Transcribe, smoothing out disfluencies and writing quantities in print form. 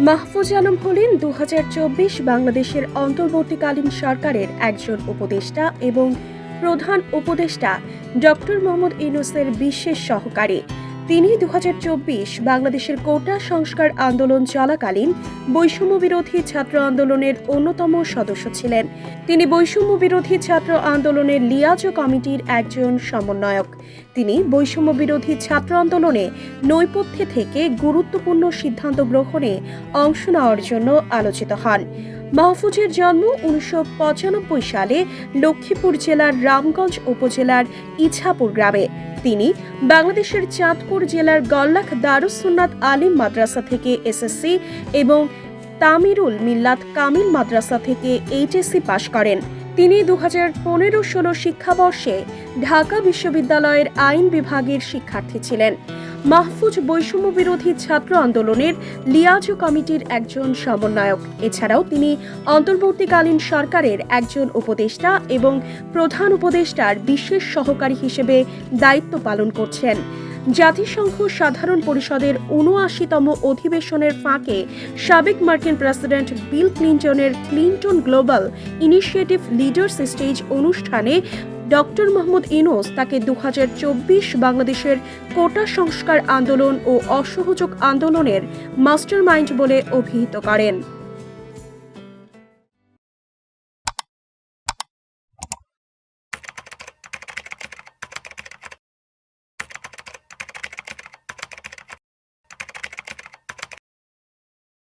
মাহফুজ আলম হলেন ২০২৪ বাংলাদেশের অন্তর্বর্তীকালীন সরকারের একজন উপদেষ্টা এবং প্রধান উপদেষ্টা ডক্টর মোহাম্মদ ইউনূসের বিশেষ সহকারী। তিনি ২০২৪ বাংলাদেশের কোটা সংস্কার আন্দোলন চলাকালীন বৈষম্য বিরোধী ছাত্র আন্দোলনের অন্যতম সদস্য ছিলেন। তিনি বৈষম্য বিরোধী ছাত্র আন্দোলনের লিয়াজো কমিটির একজন সমন্বয়ক। তিনি বৈষম্য বিরোধী ছাত্র আন্দোলনে নৈপথ্যে থেকে গুরুত্বপূর্ণ সিদ্ধান্ত গ্রহণে অংশ নেওয়ার জন্য আলোচিত হন। মাহফুজের জন্ম ১৯৯৫ সালে লক্ষ্মীপুর জেলার রামগঞ্জ উপজেলার ইছাপুর গ্রামে। তিনি বাংলাদেশের চাঁদপুর জেলার গল্লাখ দারুস সুন্নাত আলিম মাদ্রাসা থেকে এসএসসি এবং তামিরুল মিল্লাত কামিল মাদ্রাসা থেকে এইচএসসি পাশ করেন। তিনি ২০১৫-১৬ শিক্ষাবর্ষে ঢাকা বিশ্ববিদ্যালয়ের আইন বিভাগের শিক্ষার্থী ছিলেন। মাহফুজ বৈষম্য বিরোধী ছাত্র আন্দোলনের লিয়াজো কমিটির একজন সমন্বয়ক। এছাড়াও তিনি অন্তর্বর্তীকালীন সরকারের একজন উপদেষ্টা এবং প্রধান উপদেষ্টার বিশেষ সহকারী হিসেবে দায়িত্ব পালন করছেন। জাতিসংঘ সাধারণ পরিষদের ৭৯তম অধিবেশনের ফাঁকে সাবেক মার্কিন প্রেসিডেন্ট বিল ক্লিনটনের Clinton global initiative leaders stage অনুষ্ঠানে ডক্টর মোহাম্মদ ইউনূস তাকে ২০২৪ বাংলাদেশের কোটা সংস্কার আন্দোলন ও অসহযোগ আন্দোলনের মাস্টারমাইন্ড বলে অভিহিত করেন।